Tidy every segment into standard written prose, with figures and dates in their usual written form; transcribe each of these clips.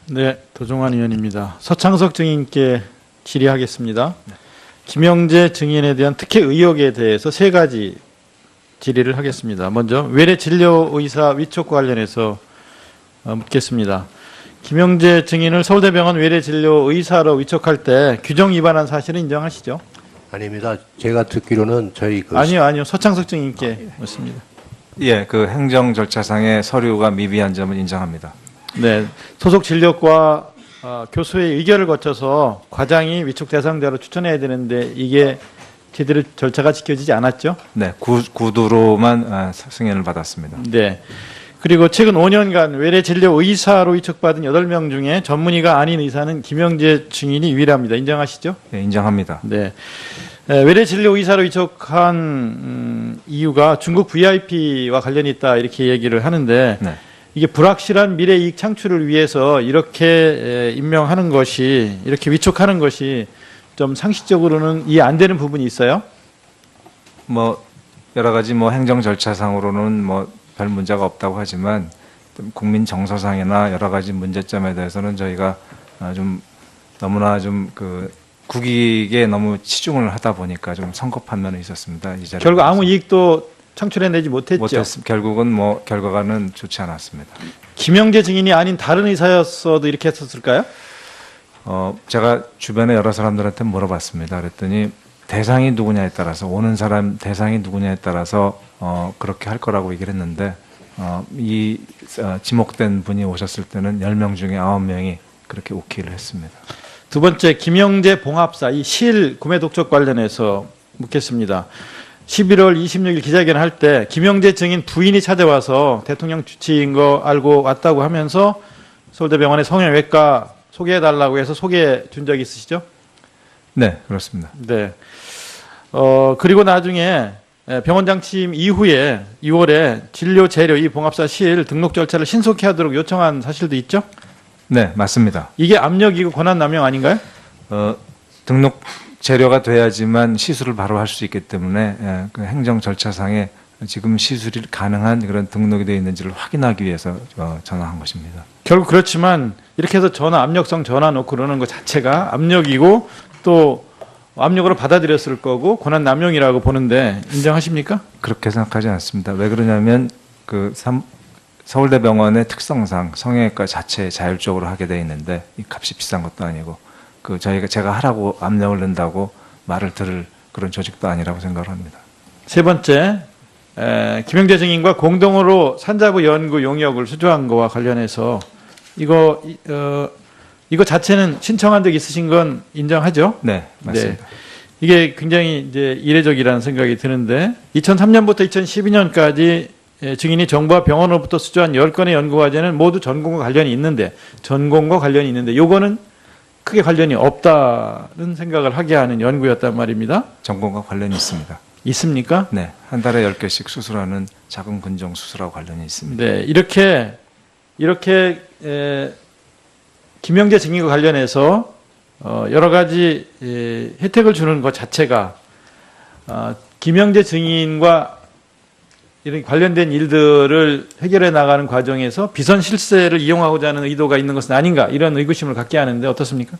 네, 도종환 의원입니다. 서창석 증인께 질의하겠습니다. 김영재 증인에 대한 특혜 의혹에 대해서 세 가지 질의를 하겠습니다. 먼저 외래 진료 의사 위촉과 관련해서 묻겠습니다. 김영재 증인을 서울대병원 외래 진료 의사로 위촉할 때 규정 위반한 사실은 인정하시죠? 아닙니다. 제가 듣기로는 저희 아니요. 서창석 증인께 묻습니다. 예, 그 행정 절차상의 서류가 미비한 점은 인정합니다. 네, 소속 진료과 교수의 의결을 거쳐서 과장이 위촉 대상자로 추천해야 되는데 이게 제대로 절차가 지켜지지 않았죠? 네, 구두로만 승인을 받았습니다. 네. 그리고 최근 5년간 외래 진료 의사로 위촉받은 8명 중에 전문의가 아닌 의사는 김영재 증인이 유일합니다. 인정하시죠? 예, 인정합니다. 네. 외래 진료 의사로 위촉한 이유가 중국 VIP와 관련이 있다 이렇게 얘기를 하는데 네. 이게 불확실한 미래 이익 창출을 위해서 이렇게 임명하는 것이 이렇게 위촉하는 것이 좀 상식적으로는 이해 안 되는 부분이 있어요? 뭐 여러 가지 뭐 행정 절차상으로는 뭐 별 문제가 없다고 하지만 국민 정서상이나 여러 가지 문제점에 대해서는 저희가 좀 너무나 좀 그 국익에 너무 치중을 하다 보니까 좀 성급한 면이 있었습니다. 이 자리에 결국 아무 이익도 창출해내지 못했죠. 결국은 뭐 결과는 좋지 않았습니다. 김영재 증인이 아닌 다른 의사였어도 이렇게 했었을까요? 제가 주변에 여러 사람들한테 물어봤습니다. 그랬더니 대상이 누구냐에 따라서 오는 사람 대상이 누구냐에 따라서 그렇게 할 거라고 얘기를 했는데 지목된 분이 오셨을 때는 10명 중에 9명이 그렇게 오케이를 했습니다. 두 번째 김영재 봉합사 이 실 구매 독촉 관련해서 묻겠습니다. 11월 26일 기자회견 할 때 김영재 증인 부인이 찾아와서 대통령 주치인 거 알고 왔다고 하면서 서울대병원의 성형외과 소개해달라고 해서 소개해 준 적이 있으시죠? 네, 그렇습니다. 네. 그리고 나중에 병원장 취임 이후에 2월에 진료 재료 이 봉합사 실 등록 절차를 신속히 하도록 요청한 사실도 있죠? 네, 맞습니다. 이게 압력이고 권한 남용 아닌가요? 등록 재료가 돼야지만 시술을 바로 할 수 있기 때문에 그 행정 절차상에 지금 시술이 가능한 그런 등록이 되어 있는지를 확인하기 위해서 전화한 것입니다. 결국 그렇지만 이렇게 해서 압력성 전화 놓고 그러는 것 자체가 압력이고 또 압력으로 받아들였을 거고 권한 남용이라고 보는데 인정하십니까? 그렇게 생각하지 않습니다. 왜 그러냐면 서울대병원의 특성상 성형외과 자체에 자율적으로 하게 돼 있는데 이 값이 비싼 것도 아니고 제가 하라고 압력을 넣는다고 말을 들을 그런 조직도 아니라고 생각을 합니다. 세 번째, 김영재 증인과 공동으로 산자부 연구 용역을 수주한 거와 관련해서 이거 자체는 신청한 적 있으신 건 인정하죠? 네, 맞습니다. 네. 이게 굉장히 이제 이례적이라는 생각이 드는데 2003년부터 2012년까지 증인이 정부와 병원으로부터 수주한 10건의 연구과제는 모두 전공과 관련이 있는데 요거는 크게 관련이 없다는 생각을 하게 하는 연구였단 말입니다. 전공과 관련이 있습니다. 있습니까? 네, 한 달에 10개씩 수술하는 작은 근종 수술하고 관련이 있습니다. 네, 이렇게 김영재 증인과 관련해서 여러 가지 혜택을 주는 것 자체가 김영재 증인과 이런 관련된 일들을 해결해 나가는 과정에서 비선 실세를 이용하고자 하는 의도가 있는 것은 아닌가 이런 의구심을 갖게 하는데 어떻습니까?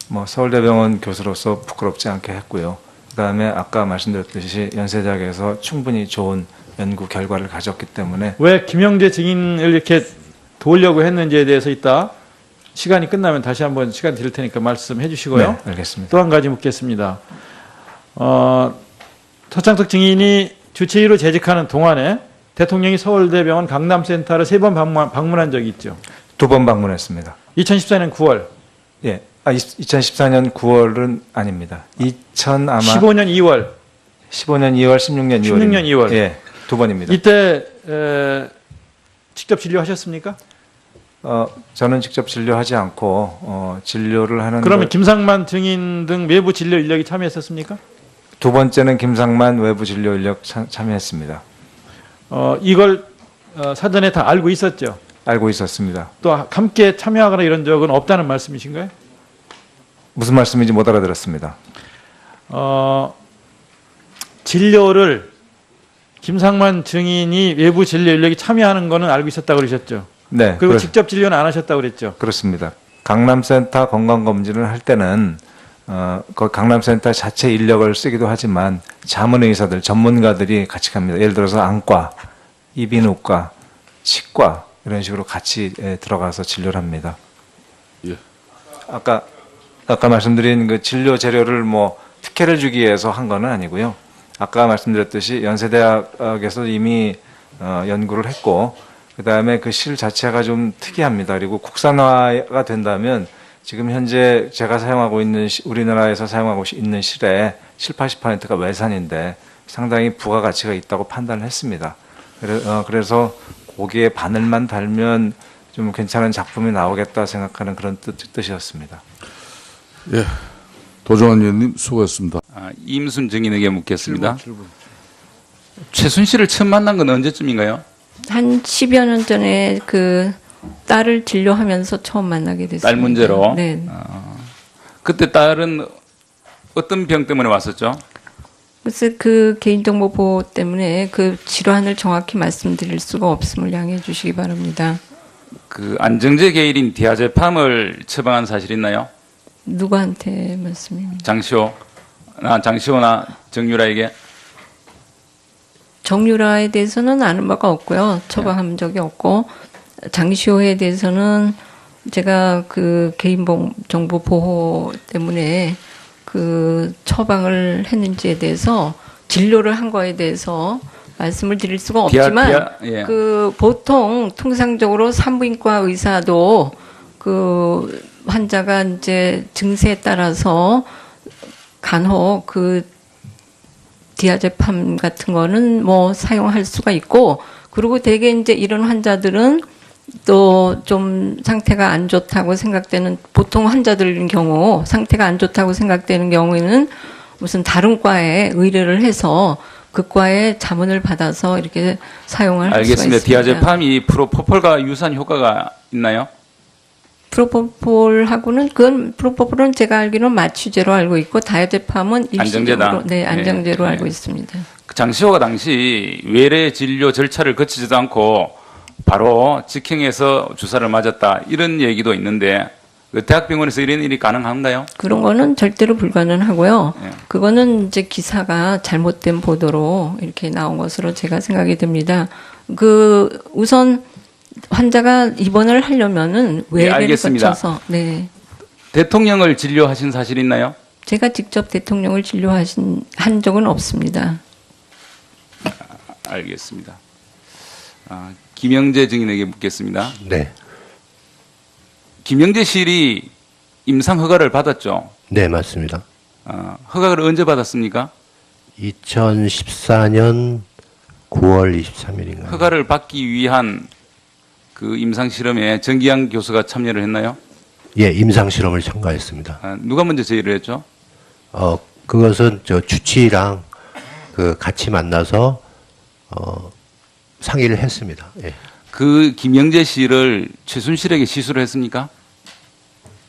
뭐 서울대병원 교수로서 부끄럽지 않게 했고요. 그다음에 아까 말씀드렸듯이 연세대학에서 충분히 좋은 연구 결과를 가졌기 때문에 왜 김영재 증인을 이렇게 도우려고 했는지에 대해서 이따 시간이 끝나면 다시 한번 시간 드릴 테니까 말씀해 주시고요. 네, 알겠습니다. 또 한 가지 묻겠습니다. 서창석 증인이 주치의로 재직하는 동안에 대통령이 서울대병원 강남센터를 3번 방문한 적이 있죠. 2번 방문했습니다. 2014년 9월. 예, 2014년 9월은 아닙니다. 15년 2월. 15년 2월, 16년 2월. 16년 2월. 예, 2번입니다. 이때 직접 진료하셨습니까? 저는 직접 진료하지 않고 진료를 하는. 그러면 김상만 증인 등 외부 진료 인력이 참여했었습니까? 두 번째는 김상만 외부 진료 인력 참여했습니다. 이걸 사전에 다 알고 있었죠? 알고 있었습니다. 또 함께 참여하거나 이런 적은 없다는 말씀이신가요? 무슨 말씀인지 못 알아들었습니다. 진료를 김상만 증인이 외부 진료 인력이 참여하는 거는 알고 있었다고 그러셨죠? 네. 그리고 직접 진료는 안 하셨다고 그랬죠. 그렇습니다. 강남센터 건강검진을 할 때는 그 강남센터 자체 인력을 쓰기도 하지만 자문의사들, 전문가들이 같이 갑니다. 예를 들어서 안과, 이비인후과, 치과 이런 식으로 같이 들어가서 진료를 합니다. 예. 아까 말씀드린 그 진료 재료를 뭐 특혜를 주기 위해서 한 건 아니고요. 아까 말씀드렸듯이 연세대학에서 이미 연구를 했고, 그 다음에 그 실 자체가 좀 특이합니다. 그리고 국산화가 된다면 지금 현재 제가 사용하고 있는 우리나라에서 사용하고 있는 실의 80%가 외산인데 상당히 부가가치가 있다고 판단을 했습니다. 그래서 거기에 바늘만 달면 좀 괜찮은 작품이 나오겠다 생각하는 그런 뜻이었습니다. 예. 도종환 의원님 수고했습니다. 임순 증인에게 묻겠습니다. 최순실을 처음 만난 건 언제쯤인가요? 한 10여 년 전에 그 딸을 진료하면서 처음 만나게 됐습니다. 딸 문제로? 네. 그때 딸은 어떤 병 때문에 왔었죠? 그래서 그 개인정보 보호 때문에 그 질환을 정확히 말씀드릴 수가 없음을 양해해 주시기 바랍니다. 그 안정제 계열인 디아제팜을 처방한 사실 있나요? 누구한테 말씀입니까? 장시호나 정유라에게? 정유라에 대해서는 아는 바가 없고요. 처방한 적이 없고, 장시호에 대해서는 제가 그 개인정보 보호 때문에 그 처방을 했는지에 대해서 진료를 한 거에 대해서 말씀을 드릴 수가 없지만 예. 그 보통 통상적으로 산부인과 의사도 그 환자가 이제 증세에 따라서 간혹 그 디아제팜 같은 거는 뭐 사용할 수가 있고, 그리고 대개 이제 이런 환자들은 또 좀 상태가 안 좋다고 생각되는, 보통 환자들인 경우 상태가 안 좋다고 생각되는 경우에는 무슨 다른 과에 의뢰를 해서 그 과에 자문을 받아서 이렇게 사용을 할 수가 알겠습니다. 있습니다. 디아제팜이 프로포폴과 유사한 효과가 있나요? 프로포폴하고는 그건 프로포폴은 제가 알기로는 마취제로 알고 있고 다이아제팜은 안정제다. 일시적으로 네, 안정제로 네. 알고 있습니다. 그 장시호가 당시 외래 진료 절차를 거치지도 않고 바로 직행해서 주사를 맞았다 이런 얘기도 있는데 그 대학병원에서 이런 일이 가능한가요? 그런 거는 절대로 불가능하고요. 예. 그거는 이제 기사가 잘못된 보도로 이렇게 나온 것으로 제가 생각이 듭니다. 그 우선 환자가 입원을 하려면은 외래를 알겠습니다. 거쳐서 네. 대통령을 진료하신 사실 있나요? 제가 직접 대통령을 한 적은 없습니다. 알겠습니다. 김영재 증인에게 묻겠습니다. 네. 김영재 실이 임상 허가를 받았죠? 네, 맞습니다. 허가를 언제 받았습니까? 2014년 9월 23일인가요? 허가를 받기 위한 그 임상 실험에 정기양 교수가 참여를 했나요? 예, 임상 실험을 참가했습니다. 누가 먼저 제의를 했죠? 그것은 저 주치의랑 그 같이 만나서 상의를 했습니다. 예. 그 김영재 씨를 최순실에게 시술을 했습니까?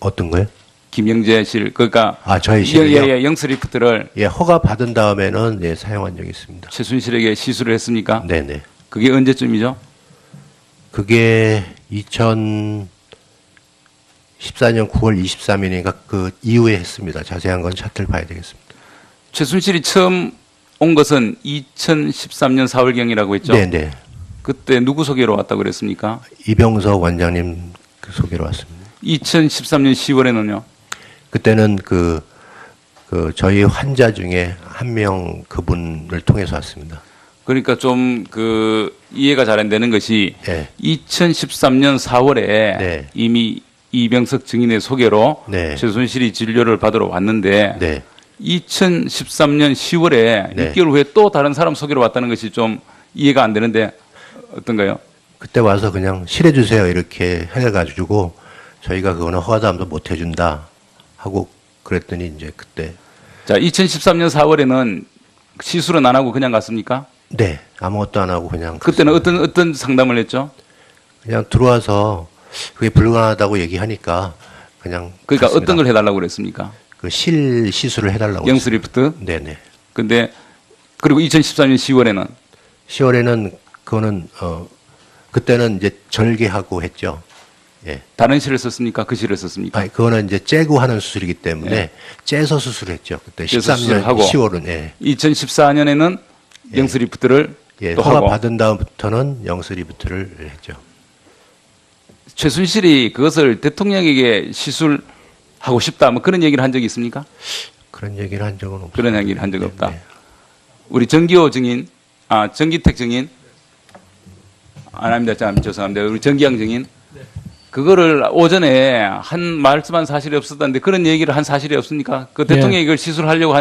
어떤 거요? 김영재 실 그러니까 저희 실을요? 예, 영스 리프트를 예, 허가 받은 다음에는 예, 사용한 적이 있습니다. 최순실에게 시술을 했습니까? 네네. 그게 언제쯤이죠? 그게 2014년 9월 23일이니까 그 이후에 했습니다. 자세한 건 차트를 봐야 되겠습니다. 최순실이 처음 온 것은 2013년 4월경이라고 했죠? 네네. 그때 누구 소개로 왔다고 그랬습니까? 이병석 원장님 그 소개로 왔습니다. 2013년 10월에는요? 그때는 그 저희 환자 중에 한 명 그분을 통해서 왔습니다. 그러니까 좀 그 이해가 잘 안 되는 것이 네. 2013년 4월에 네. 이미 이병석 증인의 소개로 네. 최순실이 진료를 받으러 왔는데 네. 2013년 10월에 네. 6개월 후에 또 다른 사람 소개로 왔다는 것이 좀 이해가 안 되는데 어떤가요? 그때 와서 그냥 실해주세요 이렇게 해가지고 저희가 그거는 허가도 못 해준다 하고 그랬더니 이제 그때 자, 2013년 4월에는 시술은 안 하고 그냥 갔습니까? 네 아무것도 안 하고 그냥 그때는 어떤 상담을 했죠? 그냥 들어와서 그게 불가능하다고 얘기하니까 그냥 그러니까 갔습니다. 어떤 걸 해달라고 그랬습니까? 그 실 시술을 해달라고 영스 리프트? 네네. 근데 그리고 2014년 10월에는 10월에는 그거는 그때는 이제 절개하고 했죠. 예. 다른 실을 썼습니까? 그 실을 썼습니까? 아니, 그거는 이제 째고 하는 수술이기 때문에 째서 수술했죠. 그때 째서 13년 수술하고. 10월은 예. 2014년에는 영수 리프트를 예, 또 허가 하고 받은 다음부터는 영수 리프트를 했죠. 최순실이 그것을 대통령에게 시술하고 싶다 뭐 그런 얘기를 한 적이 있습니까? 그런 얘기를 한 적은 없어요. 그런 얘기를 한 적이 없다. 네. 우리 정기호 증인, 정기택 증인, 안 합니다. 참 죄송합니다. 우리 정기양 증인, 그거를 오전에 말씀한 사실이 없었다는데 그런 얘기를 한 사실이 없습니까? 그 대통령이 이걸 시술하려고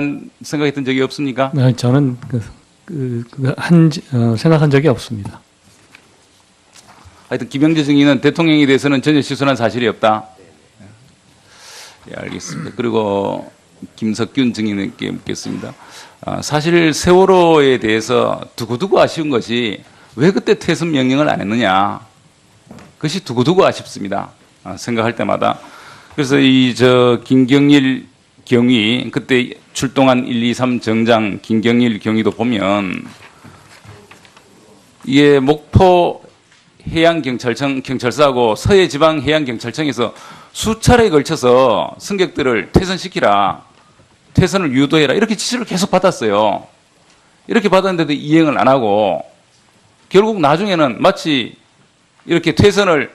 생각했던 적이 없습니까? 저는 생각한 적이 없습니다. 하여튼 김영재 증인은 대통령에 대해서는 전혀 시술한 사실이 없다. 예, 알겠습니다. 그리고 김석균 증인에게 묻겠습니다. 사실 세월호에 대해서 두고두고 아쉬운 것이 왜 그때 퇴선 명령을 안 했느냐. 그것이 두고두고 아쉽습니다. 생각할 때마다. 그래서 김경일 경위, 그때 출동한 123 정장 김경일 경위도 보면 이게 목포 해양경찰청 경찰서하고 서해지방해양경찰청에서 수차례에 걸쳐서 승객들을 퇴선시키라, 퇴선을 유도해라 이렇게 지시를 계속 받았어요. 이렇게 받았는데도 이행을 안 하고 결국 나중에는 마치 이렇게 퇴선을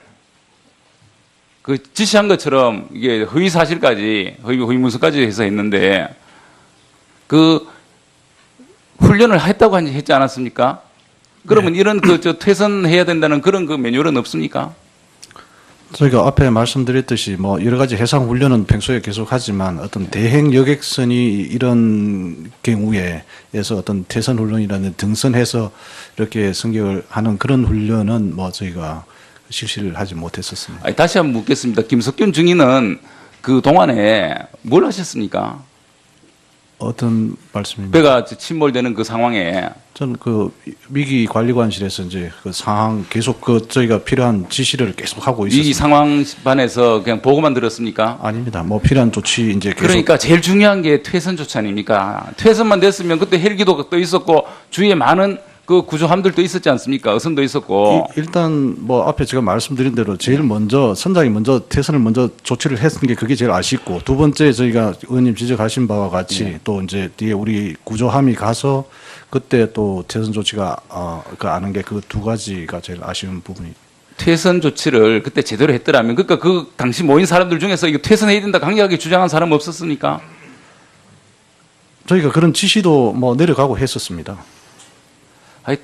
그 지시한 것처럼 이게 허위 사실까지 허위 문서까지 해서 했는데 그 훈련을 했다고 했지 않았습니까? 그러면 이런 퇴선해야 된다는 그런 매뉴얼은 없습니까? 저희가 앞에 말씀드렸듯이 뭐 여러 가지 해상 훈련은 평소에 계속 하지만 어떤 대행 여객선이 이런 경우에서 어떤 퇴선 훈련이라는 등선해서 이렇게 승객을 하는 그런 훈련은 뭐 저희가 실시를 하지 못했었습니다. 아니, 다시 한번 묻겠습니다. 김석균 증인은 그 동안에 뭘 하셨습니까? 어떤 말씀입니까? 배가 침몰되는 그 상황에 저는 그 위기 관리관실에서 이제 그 상황 계속 저희가 필요한 지시를 계속 하고 있었습니다. 이 상황반에서 그냥 보고만 들었습니까? 아닙니다. 뭐 필요한 조치 이제 계속 그러니까 제일 중요한 게 퇴선 조치 아닙니까? 퇴선만 됐으면 그때 헬기도 또 있었고 주위에 많은 그 구조함들도 있었지 않습니까? 어선도 있었고. 일단 뭐 앞에 제가 말씀드린 대로 제일 먼저 선장이 먼저 퇴선을 먼저 조치를 했는 게 그게 제일 아쉽고, 두 번째 저희가 의원님 지적하신 바와 같이 또 이제 뒤에 우리 구조함이 가서 그때 또 퇴선 조치가 아는 게 그 두 가지가 제일 아쉬운 부분이. 퇴선 조치를 그때 제대로 했더라면, 그러니까 그 당시 모인 사람들 중에서 이거 퇴선해야 된다 강력하게 주장한 사람 없었습니까? 저희가 그런 지시도 뭐 내려가고 했었습니다. 아이,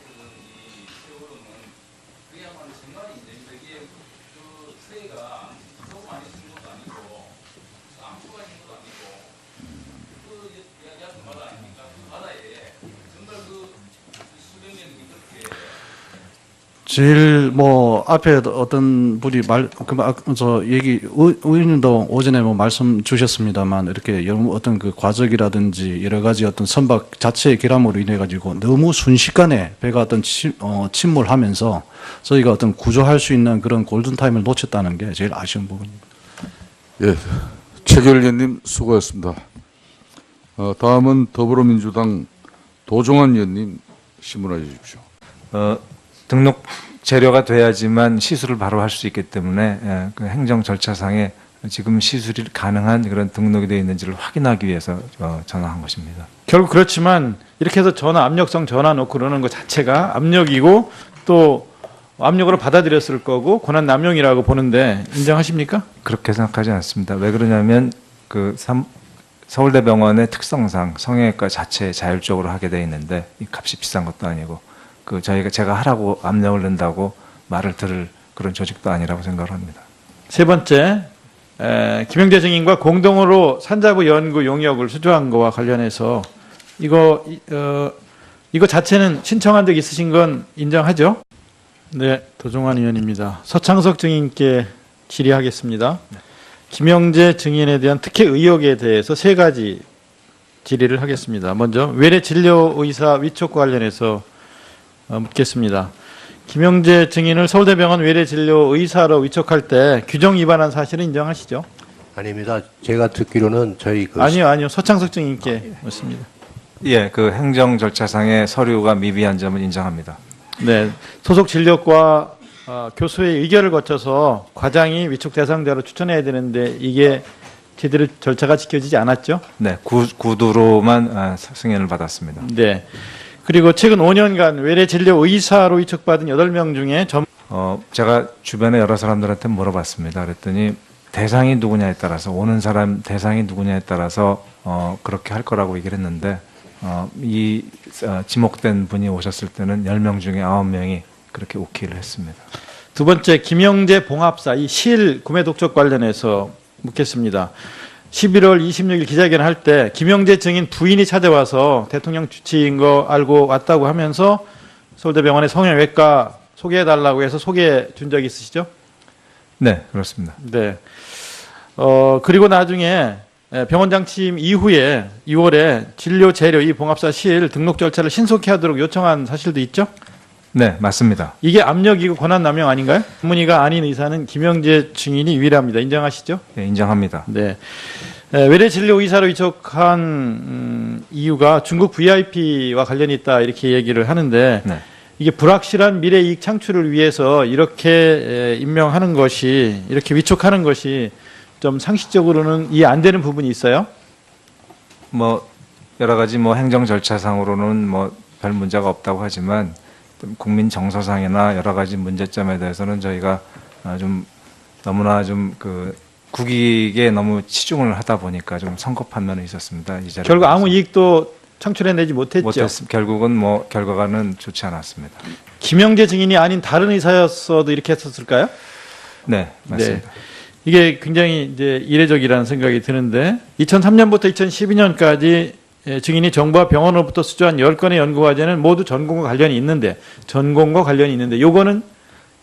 제일 뭐 앞에 어떤 분이 의원님도 오전에 뭐 말씀 주셨습니다만 이렇게 어떤 그 과적이라든지 여러 가지 어떤 선박 자체의 결함으로 인해 가지고 너무 순식간에 배가 어떤 침몰하면서 저희가 어떤 구조할 수 있는 그런 골든 타임을 놓쳤다는 게 제일 아쉬운 부분입니다. 예, 최결 의원님 수고하셨습니다. 다음은 더불어민주당 도종환 의원님 신문해 주십시오. 등록 재료가 돼야지만 시술을 바로 할 수 있기 때문에 그 행정 절차상에 지금 시술이 가능한 그런 등록이 되어 있는지를 확인하기 위해서 전화한 것입니다. 결국 그렇지만 이렇게 해서 압력성 전화 놓고 그러는 것 자체가 압력이고 또 압력으로 받아들였을 거고 권한 남용이라고 보는데 인정하십니까? 그렇게 생각하지 않습니다. 왜 그러냐면 그 서울대병원의 특성상 성형외과 자체에 자율적으로 하게 돼 있는데 이 값이 비싼 것도 아니고 그 제가 하라고 압력을 넣는다고 말을 들을 그런 조직도 아니라고 생각을 합니다. 세 번째, 김영재 증인과 공동으로 산자부 연구 용역을 수주한 거와 관련해서 이거 자체는 신청한 적 있으신 건 인정하죠? 네, 도종환 의원입니다. 서창석 증인께 질의하겠습니다. 김영재 증인에 대한 특혜 의혹에 대해서 세 가지 질의를 하겠습니다. 먼저 외래 진료 의사 위촉과 관련해서 묻겠습니다. 김영재 증인을 서울대병원 외래진료 의사로 위촉할 때 규정 위반한 사실은 인정하시죠? 아닙니다. 제가 듣기로는 저희 아니요. 서창석 증인께 묻습니다. 예, 그 행정 절차상의 서류가 미비한 점은 인정합니다. 네, 소속 진료과 교수의 의결을 거쳐서 과장이 위촉 대상자로 추천해야 되는데 이게 제대로 절차가 지켜지지 않았죠? 네, 구두로만 승인을 받았습니다. 네. 그리고 최근 5년간 외래 진료 의사로 위촉받은 8명 중에 제가 주변에 여러 사람들한테 물어봤습니다. 그랬더니 대상이 누구냐에 따라서 오는 사람 대상이 누구냐에 따라서 그렇게 할 거라고 얘기를 했는데 지목된 분이 오셨을 때는 10명 중에 9명이 그렇게 오케이를 했습니다. 두 번째 김영재 봉합사 이 실 구매 독촉 관련해서 묻겠습니다. 11월 26일 기자회견을 할 때 김영재 증인 부인이 찾아와서 대통령 주치인 거 알고 왔다고 하면서 서울대병원의 성형외과 소개해달라고 해서 소개해 준 적이 있으시죠? 네, 그렇습니다. 네. 그리고 나중에 병원장 취임 이후에 2월에 진료 재료 이 봉합사 실 등록 절차를 신속히 하도록 요청한 사실도 있죠? 네, 맞습니다. 이게 압력이고 권한남용 아닌가요? 전문의가 아닌 의사는 김영재 증인이 유일합니다. 인정하시죠? 네, 인정합니다. 네. 외래 진료 의사로 위촉한 이유가 중국 VIP와 관련이 있다 이렇게 얘기를 하는데 네. 이게 불확실한 미래 이익 창출을 위해서 이렇게 임명하는 것이 이렇게 위촉하는 것이 좀 상식적으로는 이해 안 되는 부분이 있어요. 뭐 여러 가지 뭐 행정 절차상으로는 뭐 별 문제가 없다고 하지만 국민 정서상이나 여러 가지 문제점에 대해서는 저희가 좀 너무나 좀 그 국익에 너무 치중을 하다 보니까 좀 성급한 면이 있었습니다. 이 자리에 결국 아무 이익도 창출해내지 못했죠. 결국은 뭐 결과는 좋지 않았습니다. 김영재 증인이 아닌 다른 의사였어도 이렇게 했었을까요? 네, 맞습니다. 이게 굉장히 이제 이례적이라는 생각이 드는데 2003년부터 2012년까지 증인이 정부와 병원으로부터 수주한 10건의 연구과제는 모두 전공과 관련이 있는데 요거는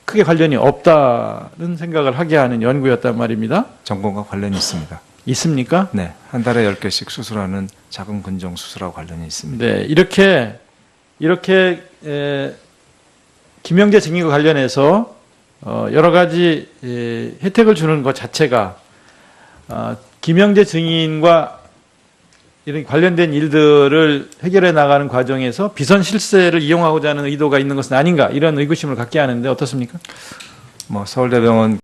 크게 관련이 없다는 생각을 하게 하는 연구였단 말입니다. 전공과 관련이 있습니다. 있습니까? 네, 한 달에 10개씩 수술하는 작은 근종 수술하고 관련이 있습니다. 네, 이렇게 김영재 증인과 관련해서 여러 가지 혜택을 주는 것 자체가 김영재 증인과 이런 관련된 일들을 해결해 나가는 과정에서 비선 실세를 이용하고자 하는 의도가 있는 것은 아닌가 이런 의구심을 갖게 하는데 어떻습니까? 뭐 서울대병원